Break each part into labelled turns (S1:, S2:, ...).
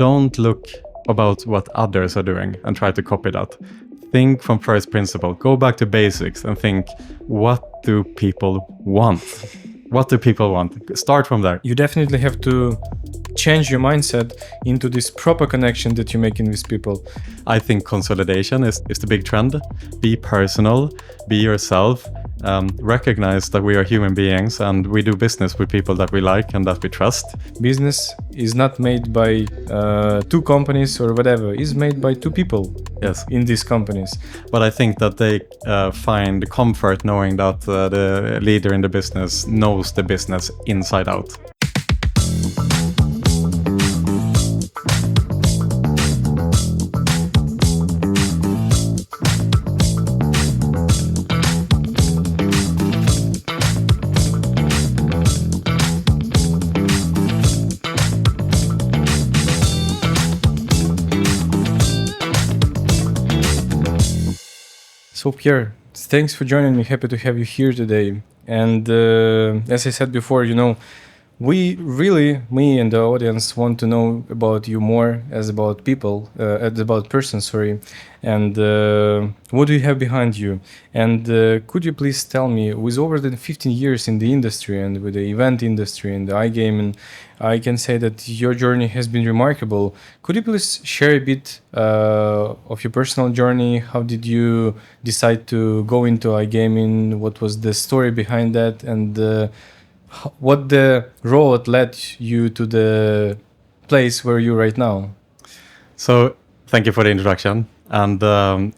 S1: don't look about what others are doing and try to copy that. Think from first principle. Go back to basics and think, what do people want? What do people want? Start from there.
S2: You definitely have to change your mindset into this proper connection that you're making with people.
S1: I think consolidation is the big trend. Be personal, be yourself, recognize that we are human beings and we do business with people that we like and that we trust.
S2: Business is not made by two companies or whatever. It's made by two people.
S1: Yes.
S2: In these companies.
S1: But I think that they find comfort knowing that the leader in the business knows the business inside out.
S2: So Pierre, thanks for joining me. Happy to have you here today. And as I said before, we really, me and the audience, want to know about you more as about people, and what do you have behind you? And could you please tell me, with over than 15 years in the industry and with the event industry and the iGaming, I can say that your journey has been remarkable. Could you please share a bit of your personal journey? How did you decide to go into iGaming? What was the story behind that? And what the road led you to the place where you're right now?
S1: So thank you for the introduction. And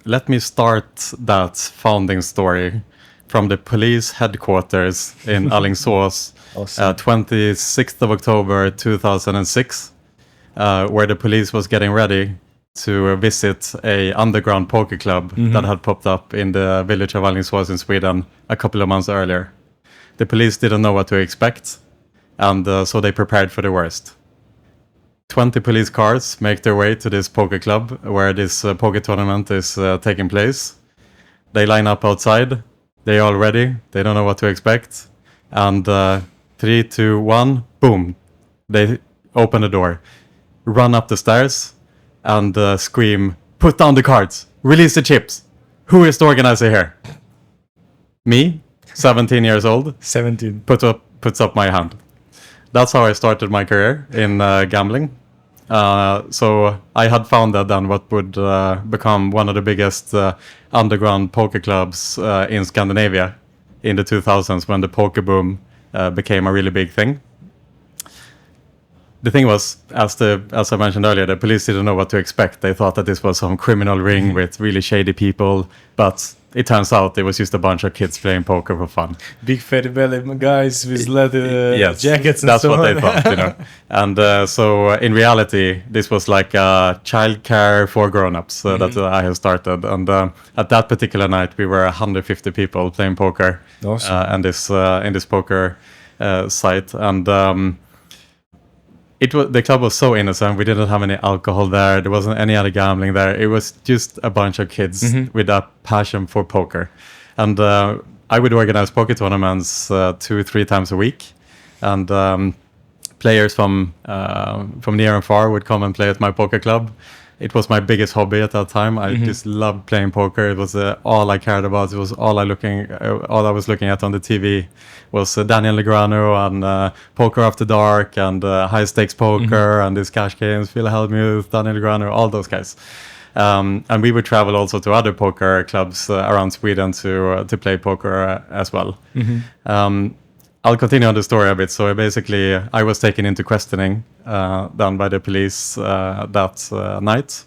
S1: let me start that founding story from the police headquarters in Alingsås,
S2: Awesome.
S1: 26th of October 2006, where the police was getting ready to visit a underground poker club that had popped up in the village of Alingsås in Sweden a couple of months earlier. The police didn't know what to expect, and so they prepared for the worst. 20 police cars make their way to this poker club where this poker tournament is taking place. They line up outside. They're all ready. They don't know what to expect. And 3, 2, 1, boom. They open the door, run up the stairs, and scream, "Put down the cards! Release the chips! Who is the organizer here?" Me, 17 years old,
S2: 17.
S1: puts up my hand. That's how I started my career in gambling. So I had founded then what would become one of the biggest underground poker clubs in Scandinavia in the 2000s when the poker boom became a really big thing. The thing was, as I mentioned earlier, the police didn't know what to expect. They thought that this was some criminal ring with really shady people, but it turns out it was just a bunch of kids playing poker for fun.
S2: Big fat belly guys with leather
S1: yes,
S2: jackets and
S1: that's
S2: so
S1: what
S2: on.
S1: they thought, And so in reality, this was like a childcare for grown-ups that I have started. And at that particular night, we were 150 people playing poker.
S2: Awesome.
S1: And in this poker site. And the club was so innocent. We didn't have any alcohol there. There wasn't any other gambling there. It was just a bunch of kids with a passion for poker. And I would organize poker tournaments 2-3 times a week. And players from near and far would come and play at my poker club. It was my biggest hobby at that time. I just loved playing poker. It was all I cared about. It was all I was looking at on the TV was Daniel Negreanu and Poker After Dark and High Stakes Poker and these cash games, Phil Hellmuth, Daniel Negreanu, all those guys. And we would travel also to other poker clubs around Sweden to play poker as well. I'll continue on the story a bit. So I was taken into questioning done by the police that night.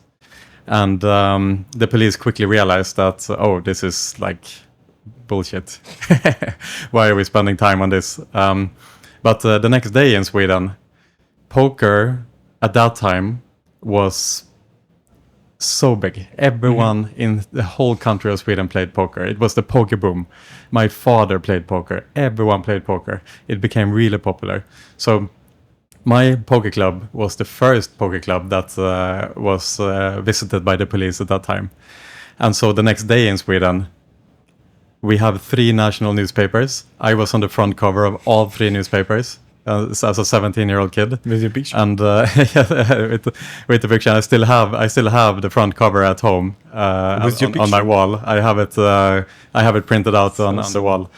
S1: And the police quickly realized that, this is like bullshit. Why are we spending time on this? But the next day in Sweden, poker at that time was so big. Everyone in the whole country of Sweden played poker. It was the poker boom. My father played poker. Everyone played poker. It became really popular. So my poker club was the first poker club that was visited by the police at that time. And so the next day in Sweden, we have 3 national newspapers. I was on the front cover of all 3 newspapers. as a 17-year-old kid.
S2: With your picture.
S1: And with the picture, I still have the front cover at home on my wall. I have it printed out on the wall,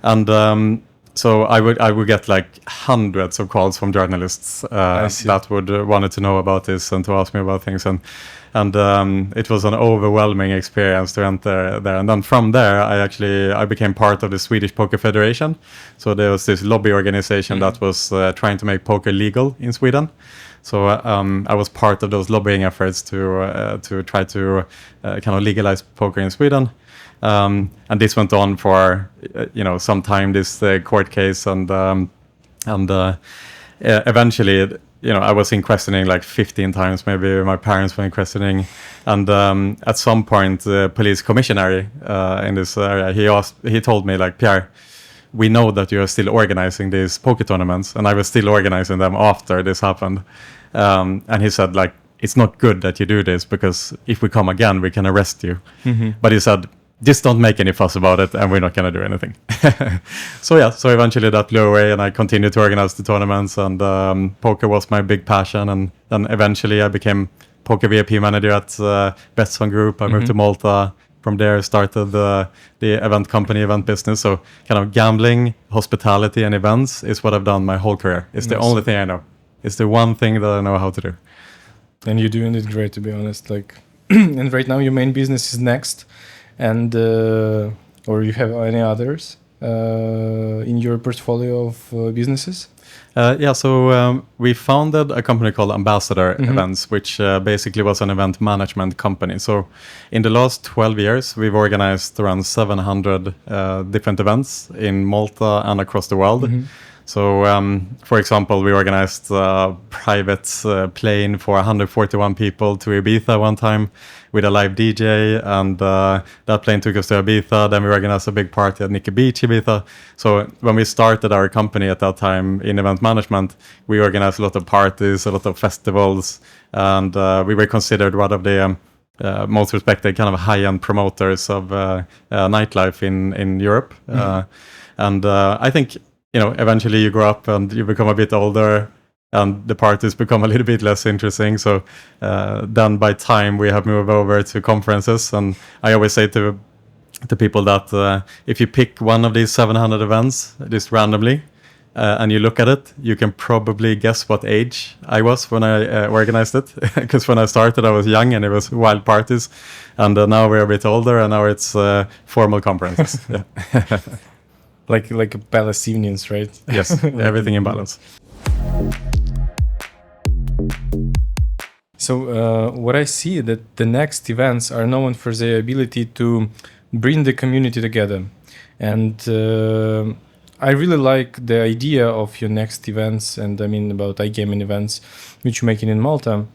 S1: and so I would get like hundreds of calls from journalists that would wanted to know about this and to ask me about things, and it was an overwhelming experience to enter there. And then from there, I became part of the Swedish Poker Federation. So there was this lobby organization that was trying to make poker legal in Sweden. So I was part of those lobbying efforts to try to kind of legalize poker in Sweden. And this went on for some time, this court case, and eventually I was in questioning like 15 times. Maybe my parents were in questioning, and at some point the police commissioner in this area, he told me, like, Pierre, we know that you are still organizing these poker tournaments, and I was still organizing them after this happened, and he said, like, it's not good that you do this, because if we come again we can arrest you. But he said, just don't make any fuss about it, and we're not going to do anything. So eventually that blew away, and I continued to organize the tournaments, and poker was my big passion. And then eventually I became poker VIP manager at Betsson Group. I moved to Malta. From there started the event company, event business. So kind of gambling, hospitality, and events is what I've done my whole career. It's the only thing I know. It's the one thing that I know how to do.
S2: And you're doing it great, to be honest. Like, and right now your main business is Next. And or you have any others in your portfolio of businesses?
S1: So we founded a company called Ambassador Events, which basically was an event management company. So in the last 12 years, we've organized around 700 different events in Malta and across the world. So, for example, we organized a private plane for 141 people to Ibiza one time with a live DJ, and that plane took us to Ibiza. Then we organized a big party at Nikki Beach, Ibiza. So when we started our company at that time in event management, we organized a lot of parties, a lot of festivals, and we were considered one of the most respected kind of high-end promoters of nightlife in Europe. And I think, eventually you grow up and you become a bit older, and the parties become a little bit less interesting. So then by time we have moved over to conferences, and I always say to people that if you pick one of these 700 events just randomly and you look at it, you can probably guess what age I was when I organized it. Because when I started, I was young and it was wild parties, and now we're a bit older, and now it's formal conferences.
S2: Like palace evenings, right?
S1: Yes, everything in balance.
S2: So what I see that the Next events are known for their ability to bring the community together, and I really like the idea of your Next events, and I mean about iGaming events which you're making in Malta.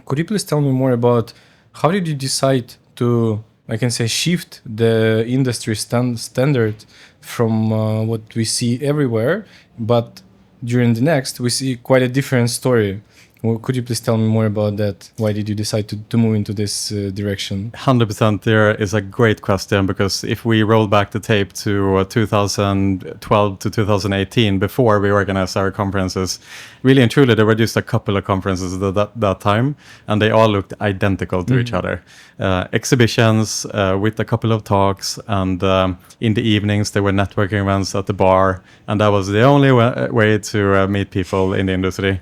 S2: Could you please tell me more about how did you decide to, I can say, shift the industry standard from what we see everywhere, but during the Next we see quite a different story. Well, could you please tell me more about that? Why did you decide to move into this direction?
S1: 100% there is a great question, because if we roll back the tape to 2012 to 2018, before we organized our conferences, really and truly there were just a couple of conferences at that time, and they all looked identical to each other. Exhibitions with a couple of talks, and in the evenings there were networking events at the bar, and that was the only way to meet people in the industry.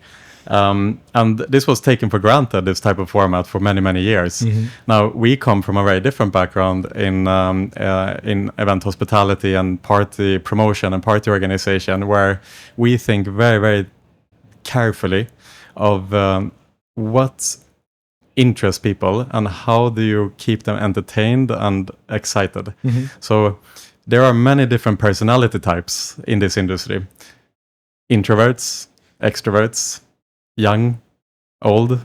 S1: And this was taken for granted, this type of format, for many, many years. Now, we come from a very different background in event hospitality and party promotion and party organization, where we think very, very carefully of what interests people and how do you keep them entertained and excited. So there are many different personality types in this industry. Introverts, extroverts, young, old,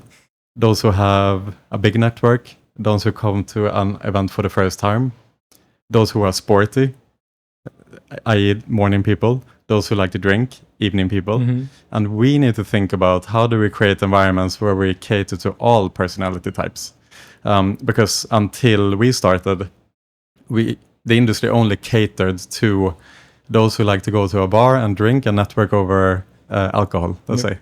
S1: those who have a big network, those who come to an event for the first time, those who are sporty, i.e. morning people, those who like to drink, evening people. And we need to think about how do we create environments where we cater to all personality types. Because until we started, the industry only catered to those who like to go to a bar and drink and network over alcohol, let's say.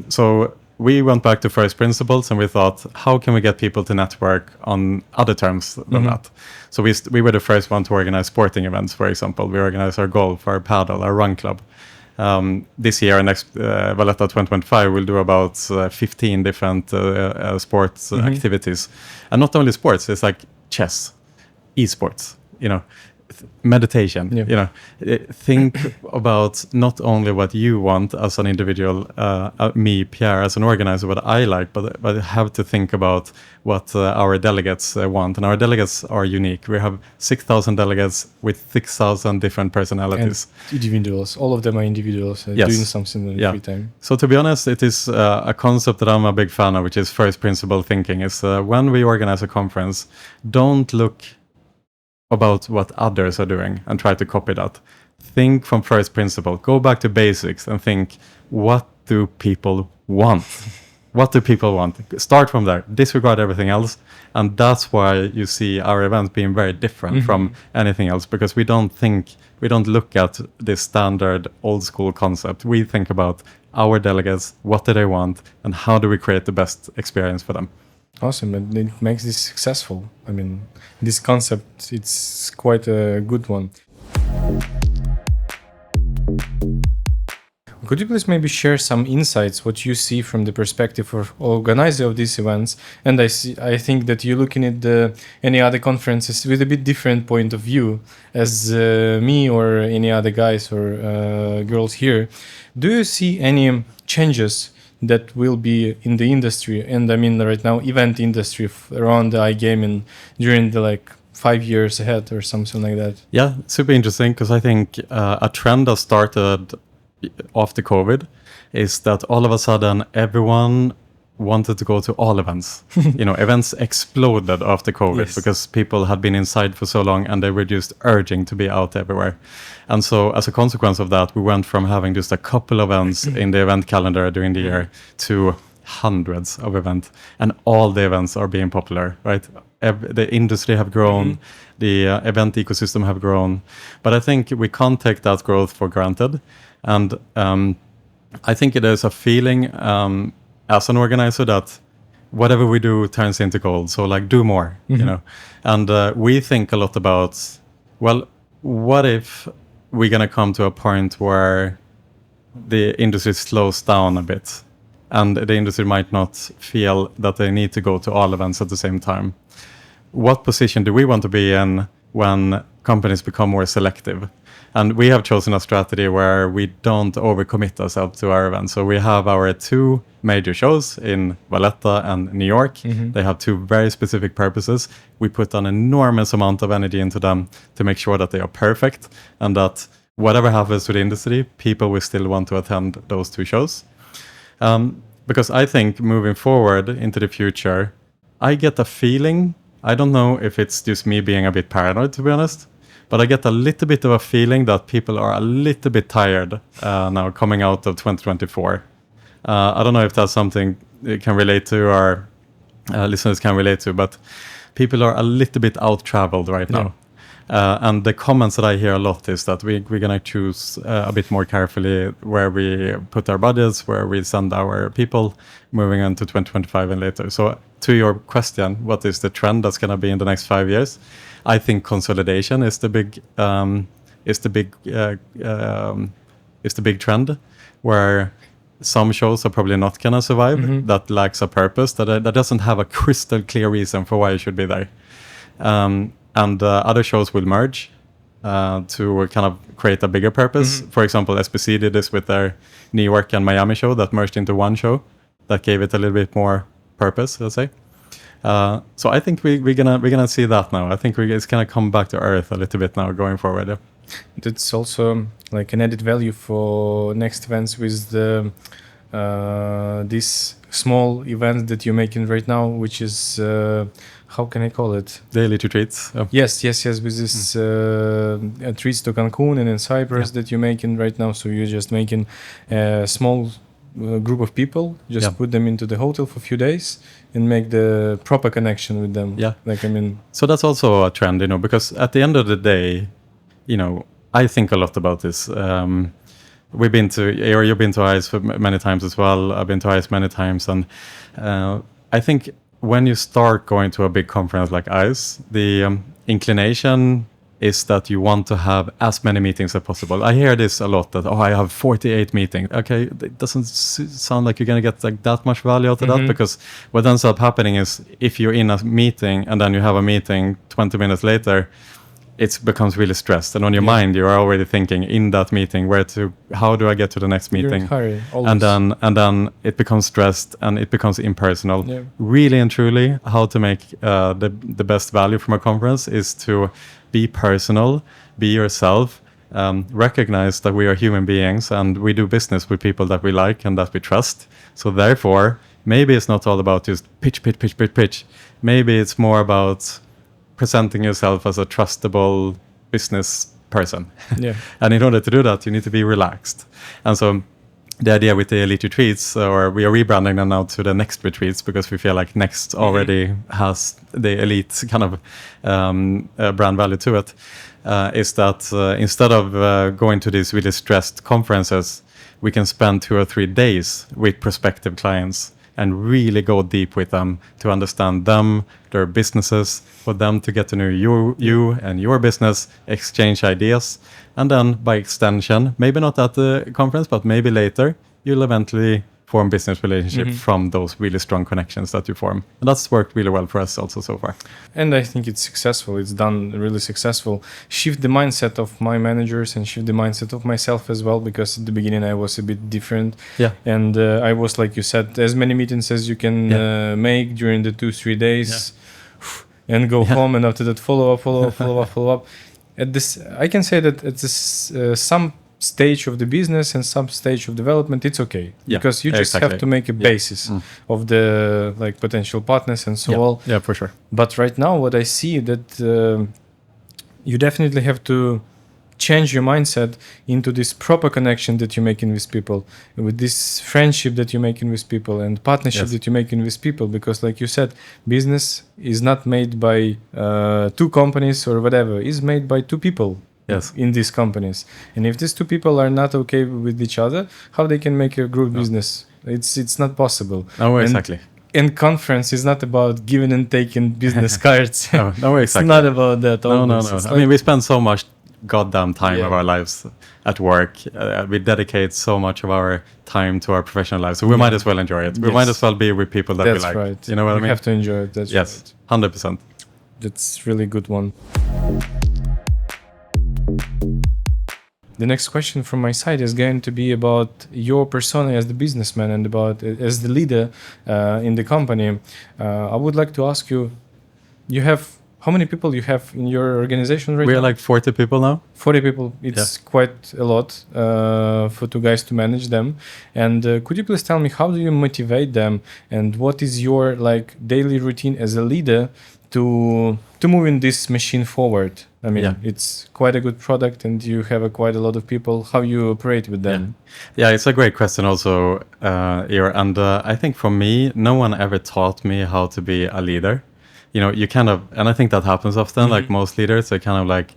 S1: So we went back to first principles and we thought, how can we get people to network on other terms than that? So we were the first one to organize sporting events, for example. We organized our golf, our paddle, our run club. This year, next Valletta 2025, we'll do about 15 different sports activities. And not only sports, it's like chess, esports, meditation, think about not only what you want as an individual, me, Pierre, as an organizer, what I like, but have to think about what our delegates want. And our delegates are unique. We have 6,000 delegates with 6,000 different personalities.
S2: And individuals, all of them are individuals doing something in free time.
S1: So to be honest, it is a concept that I'm a big fan of, which is first principle thinking. Is when we organize a conference, don't look about what others are doing and try to copy that. Think from first principle. Go back to basics and think, what do people want? What do people want? Start from there. Disregard everything else. And that's why you see our events being very different from anything else, because we don't look at this standard old school concept. We think about our delegates, what do they want, and how do we create the best experience for them.
S2: Awesome, and it makes this successful. I mean, this concept, it's quite a good one. Could you please maybe share some insights, what you see from the perspective of organizer of these events? And I think that you're looking at any other conferences with a bit different point of view as me or any other guys or girls here. Do you see any changes that will be in the industry, and I mean right now event industry around the iGaming during the 5 years ahead or something like that?
S1: Yeah, super interesting, because I think a trend that started after COVID is that all of a sudden everyone wanted to go to all events. Events exploded after COVID because people had been inside for so long and they were just urging to be out everywhere. And so as a consequence of that, we went from having just a couple of events in the event calendar during the year to hundreds of events, and all the events are being popular, right? The industry have grown, the event ecosystem have grown, but I think we can't take that growth for granted. And I think there's a feeling as an organizer that whatever we do turns into gold. So do more, and we think a lot about, well, what if we're going to come to a point where the industry slows down a bit and the industry might not feel that they need to go to all events at the same time? What position do we want to be in when companies become more selective? And we have chosen a strategy where we don't overcommit ourselves to our events. So we have our 2 major shows in Valletta and New York. They have 2 very specific purposes. We put an enormous amount of energy into them to make sure that they are perfect, and that whatever happens to the industry, people will still want to attend those 2 shows. Because I think moving forward into the future, I get a feeling, I don't know if it's just me being a bit paranoid, to be honest, but I get a little bit of a feeling that people are a little bit tired now coming out of 2024. I don't know if that's something you can relate to or listeners can relate to, but people are a little bit out-traveled right now. And the comments that I hear a lot is that we're going to choose a bit more carefully where we put our budgets, where we send our people moving on to 2025 and later. So to your question, what is the trend that's going to be in the next 5 years? I think consolidation is the big trend, where some shows are probably not going to survive. That lacks a purpose, that doesn't have a crystal clear reason for why you should be there. And other shows will merge to kind of create a bigger purpose. For example, SBC did this with their New York and Miami show that merged into one show that gave it a little bit more purpose, let's say. So I think we're gonna see that now. I think it's gonna come back to earth a little bit now going forward. Yeah.
S2: That's also like an added value for next events with the this small event that you're making right now, which is how can I call it?
S1: Daily retreats. Yeah.
S2: Yes. With this treats to Cancun and in Cyprus that you're making right now. So you're just making a small group of people, just put them into the hotel for a few days and make the proper connection with them.
S1: Yeah.
S2: So
S1: that's also a trend, because at the end of the day, I think a lot about this. we've been to, or you've been to ICE many times as well. I've been to ICE many times, and I think when you start going to a big conference like ICE, the inclination is that you want to have as many meetings as possible. I hear this a lot, that, I have 48 meetings. Okay, it doesn't sound like you're going to get like that much value out of that, because what ends up happening is if you're in a meeting and then you have a meeting 20 minutes later, it becomes really stressed. And on your mind, you're already thinking in that meeting, how do I get to the next meeting?
S2: You're in a hurry, always.
S1: And then it becomes stressed and it becomes impersonal.
S2: Yeah.
S1: Really and truly, how to make the best value from a conference is to be personal, be yourself, recognize that we are human beings and we do business with people that we like and that we trust. So therefore, maybe it's not all about just pitch. Maybe it's more about presenting yourself as a trustable business person.
S2: Yeah.
S1: And in order to do that, you need to be relaxed. And so the idea with the Elite Retreats, or we are rebranding them now to the Next Retreats, because we feel like Next already has the Elite kind of brand value to it, is that instead of going to these really stressed conferences, we can spend 2 or 3 days with prospective clients and really go deep with them to understand them, their businesses, for them to get to know you and your business, exchange ideas, and then by extension, maybe not at the conference, but maybe later, you'll eventually form business relationship from those really strong connections that you form. And that's worked really well for us also so far.
S2: And I think it's successful. It's done really successful. Shift the mindset of my managers and shift the mindset of myself as well, because at the beginning I was a bit different.
S1: Yeah.
S2: And I was, like you said, as many meetings as you can make during the 2-3 days and go home, and after that follow up. At this, I can say that at this some stage of the business and some stage of development, it's okay, because you just have to make a basis of the like potential partners and so on.
S1: Yeah, for sure.
S2: But right now, what I see that you definitely have to change your mindset into this proper connection that you're making with people, with this friendship that you're making with people and partnership that you're making with people, because like you said, business is not made by 2 companies or whatever, it's made by 2 people. In these companies, and if these 2 people are not okay with each other, how they can make a group business? It's not possible.
S1: No, exactly.
S2: And conference is not about giving and taking business cards.
S1: No, exactly.
S2: It's not about that.
S1: No. I mean, we spend so much goddamn time of our lives at work. We dedicate so much of our time to our professional lives, so we might as well enjoy it. We might as well be with people that we like.
S2: That's right.
S1: You know what I mean?
S2: We have to enjoy it. That's
S1: right. 100%.
S2: That's really good one. The next question from my side is going to be about your persona as the businessman and about as the leader in the company. I would like to ask you, how many people you have in your organization right now?
S1: We are like 40 people now.
S2: 40 people. It's quite a lot for 2 guys to manage them. And could you please tell me, how do you motivate them, and what is your like daily routine as a leader to moving this machine forward? I mean, it's quite a good product, and you have quite a lot of people. How you operate with them?
S1: Yeah, it's a great question also here. And I think for me, no one ever taught me how to be a leader. You know, you kind of, and I think that happens often, like most leaders, they kind of like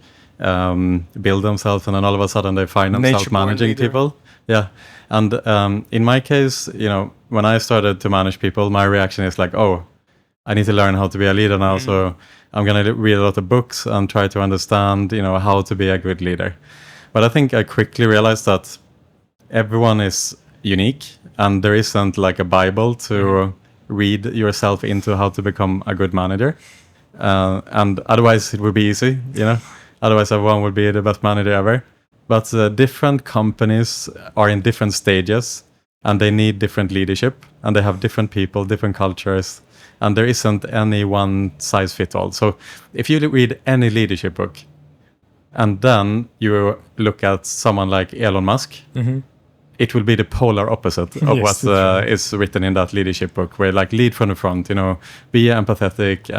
S1: build themselves, and then all of a sudden they find themselves managing people. Yeah. And in my case, you know, when I started to manage people, my reaction is like, I need to learn how to be a leader now. So I'm going to read a lot of books and try to understand, you know, how to be a good leader. But I think I quickly realized that everyone is unique, and there isn't like a Bible to read yourself into how to become a good manager. And otherwise it would be easy, you know, otherwise everyone would be the best manager ever. But different companies are in different stages, and they need different leadership, and they have different people, different cultures. And there isn't any one size fit all. So if you read any leadership book and then you look at someone like Elon Musk, it will be the polar opposite of what is written in that leadership book, where like lead from the front, you know, be empathetic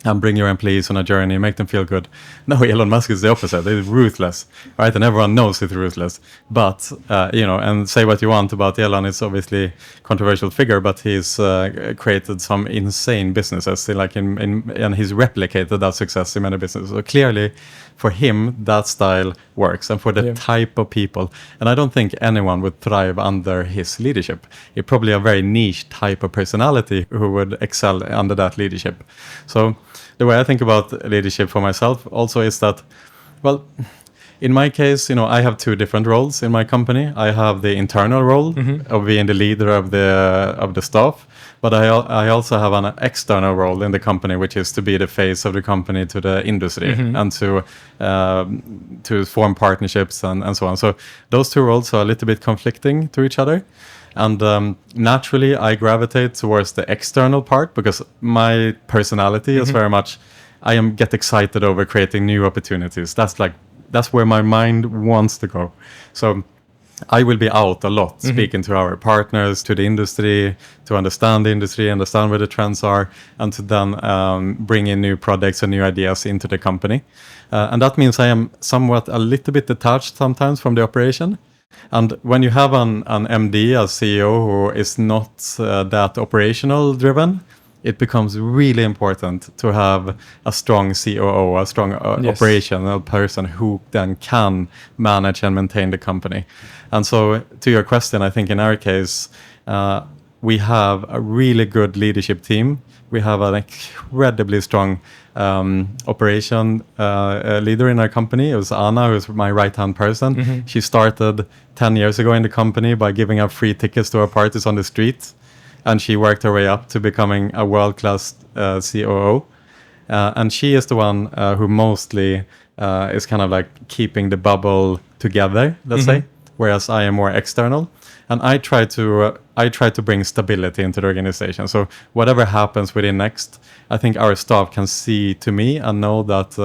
S1: and bring your employees on a journey, make them feel good. No, Elon Musk is the opposite. He's ruthless, right? And everyone knows he's ruthless. But, you know, and say what you want about Elon, it's obviously controversial figure, but he's created some insane businesses, and he's replicated that success in many businesses. So clearly, for him, that style works, and for the type of people. And I don't think anyone would thrive under his leadership. It's probably a very niche type of personality who would excel under that leadership. So the way I think about leadership for myself also is that, well, in my case, I have two different roles in my company. I have the internal role of being the leader of the staff, but I also have an external role in the company, which is to be the face of the company to the industry and to form partnerships and so on. So those two roles are a little bit conflicting to each other. And naturally, I gravitate towards the external part because my personality is very much, get excited over creating new opportunities. That's where my mind wants to go. So I will be out a lot speaking to our partners, to the industry, to understand the industry, understand where the trends are, and to then bring in new projects and new ideas into the company. And that means I am somewhat a little bit detached sometimes from the operation. And when you have an MD, a CEO who is not that operational driven, it becomes really important to have a strong COO, a strong operational person who then can manage and maintain the company. And so to your question, I think in our case, we have a really good leadership team. We have an incredibly strong operation leader in our company. It was Anna, who's my right-hand person. She started 10 years ago in the company by giving out free tickets to our parties on the street. And she worked her way up to becoming a world-class COO. And she is the one who mostly is kind of like keeping the bubble together, let's say, whereas I am more external. And I try to bring stability into the organization. So whatever happens within Next, I think our staff can see to me and know that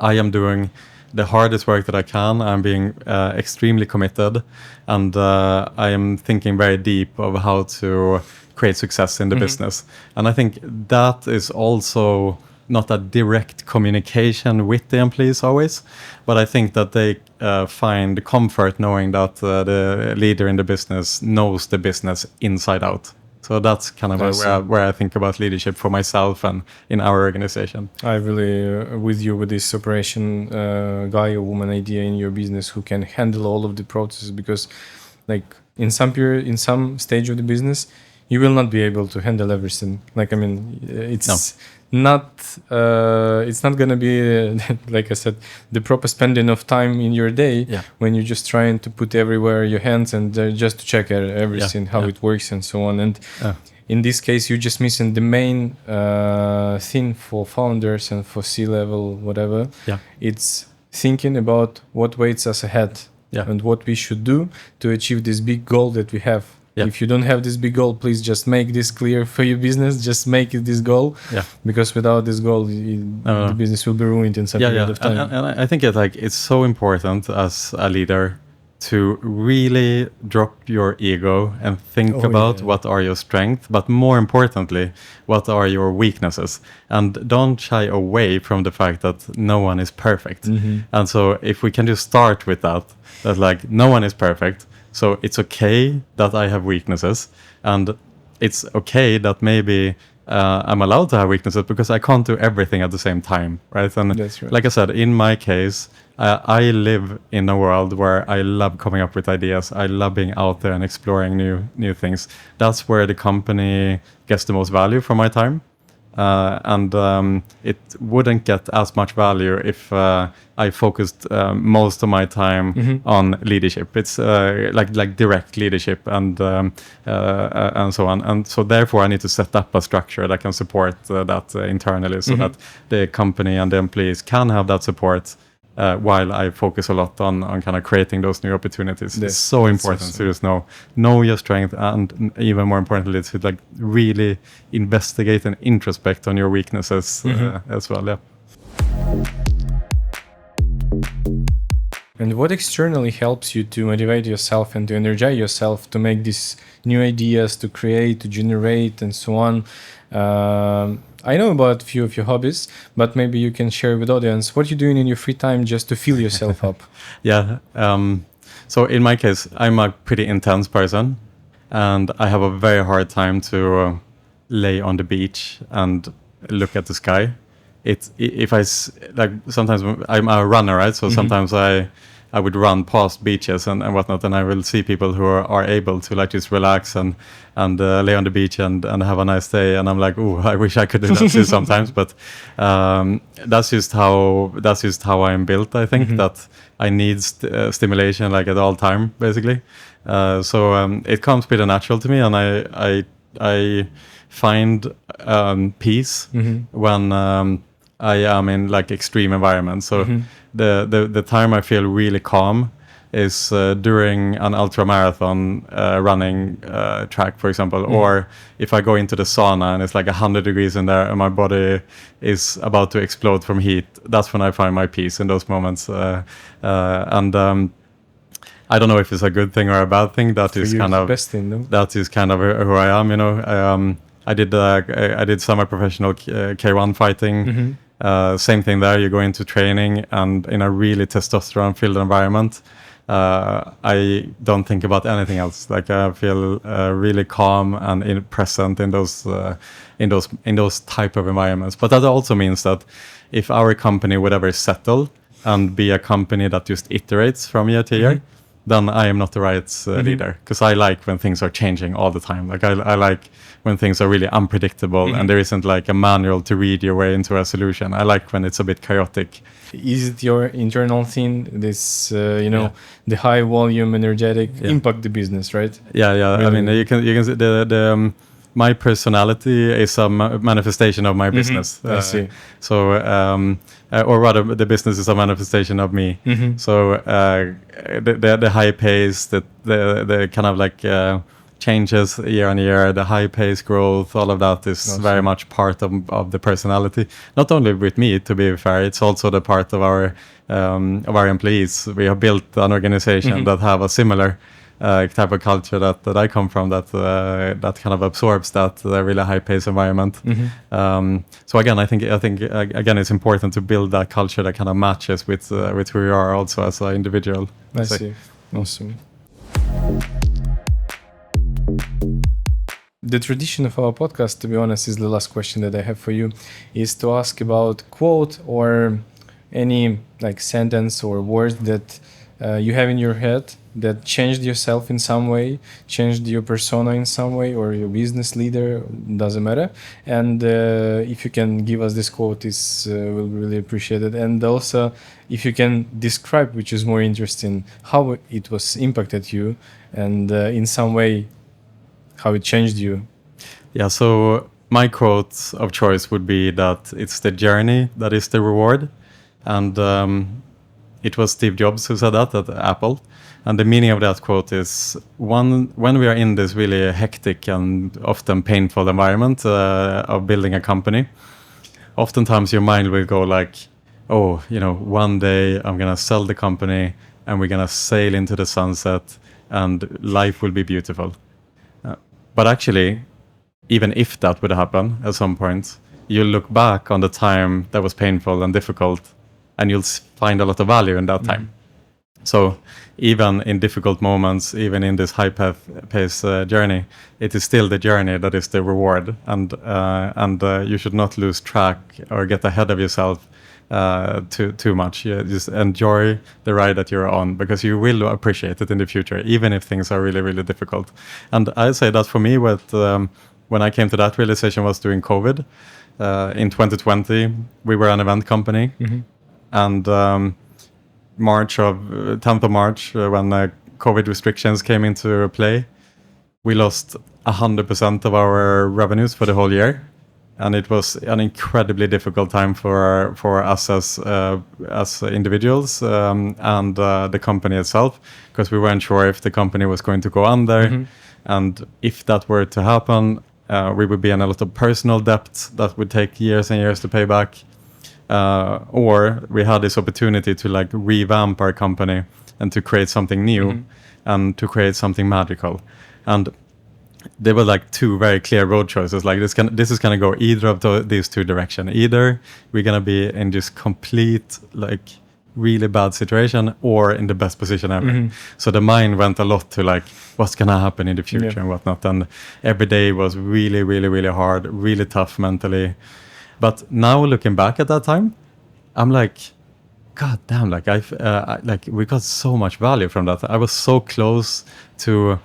S1: I am doing the hardest work that I can. I'm being extremely committed, and I am thinking very deep of how to create success in the business. And I think that is also not a direct communication with the employees always, but I think that they find comfort knowing that the leader in the business knows the business inside out. So that's kind of where I think about leadership for myself and in our organization. I
S2: really with you with this operation guy or woman idea in your business who can handle all of the processes, because like in some period, in some stage of the business, you will not be able to handle everything. Like, I mean, it's not going to be, like I said, the proper spending of time in your day when you're just trying to put everywhere your hands and just to check everything, how it works and so on. And in this case, you're just missing the main thing for founders and for C-level, whatever. It's thinking about what waits us ahead and what we should do to achieve this big goal that we have. If you don't have this big goal, please just make this clear for your business. Just make it this goal, because without this goal, the business will be ruined in some period of time.
S1: And I think it's so important as a leader to really drop your ego and think about what are your strengths, but more importantly, what are your weaknesses. And don't shy away from the fact that no one is perfect. And so if we can just start with that like no one is perfect. So it's okay that I have weaknesses, and it's okay that maybe I'm allowed to have weaknesses because I can't do everything at the same time, right? And
S2: that's right.
S1: Like I said, in my case, I live in a world where I love coming up with ideas. I love being out there and exploring new things. That's where the company gets the most value from my time. And it wouldn't get as much value if I focused most of my time on leadership. It's like direct leadership and so on. And so therefore, I need to set up a structure that can support that internally, so that the company and the employees can have that support. While I focus a lot on kind of creating those new opportunities. It's so important to just know your strength, and even more importantly, to like really investigate and introspect on your weaknesses as well. Yeah.
S2: And what externally helps you to motivate yourself and to energize yourself to make these new ideas, to create, to generate, and so on? I know about a few of your hobbies, but maybe you can share with audience what you're doing in your free time just to fill yourself up.
S1: So in my case, I'm a pretty intense person, and I have a very hard time to lay on the beach and look at the sky. if like sometimes I'm a runner, right? So sometimes I would run past beaches and whatnot, and I will see people who are able to like just relax and lay on the beach and have a nice day, and I'm like, oh, I wish I could do that too sometimes. But that's just how I'm built. I think that I need stimulation like at all time, basically. So it comes pretty natural to me, and I find peace when I am in like extreme environments. So the time I feel really calm is during an ultra marathon running track, for example, or if I go into the sauna and it's like 100 degrees in there and my body is about to explode from heat. That's when I find my peace in those moments. I don't know if it's a good thing or a bad thing. That is kind of
S2: best thing, no?
S1: That is kind of who I am. You know, I did semi-professional K1 fighting. Same thing there. You go into training, and in a really testosterone-filled environment, I don't think about anything else. Like I feel really calm and present in those type of environments. But that also means that if our company would ever settle and be a company that just iterates from year to year, then I am not the right leader, because I like when things are changing all the time. Like I like when things are really unpredictable and there isn't like a manual to read your way into a solution. I like when it's a bit chaotic.
S2: Is it your internal thing, this the high volume, energetic impact the business, right?
S1: Yeah. Really? I mean, you can see the my personality is a manifestation of my business.
S2: I see.
S1: So, or rather, the business is a manifestation of me. So, the high pace, the kind of like changes year on year, the high pace growth, all of that is very much part of the personality. Not only with me, to be fair, it's also the part of our employees. We have built an organization that have a similar type of culture that I come from, that kind of absorbs that really high pace environment. So again, I think again it's important to build that culture that kind of matches with who you are also as an individual.
S2: I see. Awesome. The tradition of our podcast, to be honest, is the last question that I have for you, is to ask about quote or any like sentence or words that you have in your head that changed yourself in some way, changed your persona in some way, or your business leader, doesn't matter. And if you can give us this quote, we'll really appreciate it. And also, if you can describe, which is more interesting, how it was impacted you, and in some way, how it changed you.
S1: Yeah, so my quote of choice would be that it's the journey that is the reward. And it was Steve Jobs who said that at Apple. And the meaning of that quote is, when we are in this really hectic and often painful environment of building a company, oftentimes your mind will go like, oh, one day I'm going to sell the company and we're going to sail into the sunset and life will be beautiful. But actually, even if that would happen at some point, you'll look back on the time that was painful and difficult, and you'll find a lot of value in that time. So even in difficult moments, even in this high-pace journey, it is still the journey that is the reward. And you should not lose track or get ahead of yourself too much. You just enjoy the ride that you're on, because you will appreciate it in the future, even if things are really, really difficult. And I say that for me, when I came to that realization was during COVID. In 2020, we were an event company. And 10th of March, when COVID restrictions came into play, we lost 100% of our revenues for the whole year. And it was an incredibly difficult time for us as individuals and the company itself, because we weren't sure if the company was going to go under. And if that were to happen, we would be in a lot of personal debt that would take years and years to pay back. Or we had this opportunity to like revamp our company and to create something new and to create something magical. And there were like two very clear road choices. Like this is gonna go either of these two directions. Either we're gonna be in this complete like really bad situation, or in the best position ever. So the mind went a lot to like what's gonna happen in the future and whatnot. And every day was really, really, really hard, really tough mentally. But now looking back at that time, I'm like, God damn! Like we got so much value from that. I was so close to.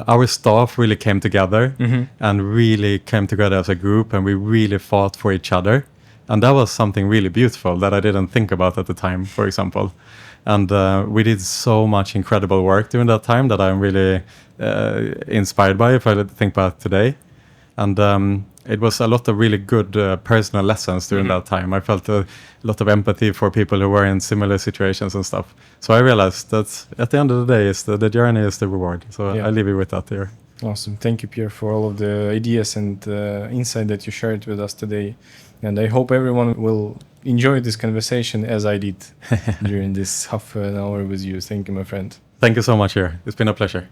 S1: Our staff really came together and really came together as a group, and we really fought for each other. And that was something really beautiful that I didn't think about at the time, for example. And we did so much incredible work during that time that I'm really inspired by if I think back today. And it was a lot of really good personal lessons during that time. I felt a lot of empathy for people who were in similar situations and stuff. So I realized that at the end of the day, the journey is the reward. So I leave you with that here.
S2: Awesome. Thank you, Pierre, for all of the ideas and insight that you shared with us today. And I hope everyone will enjoy this conversation as I did during this half an hour with you. Thank you, my friend.
S1: Thank you so much here. It's been a pleasure.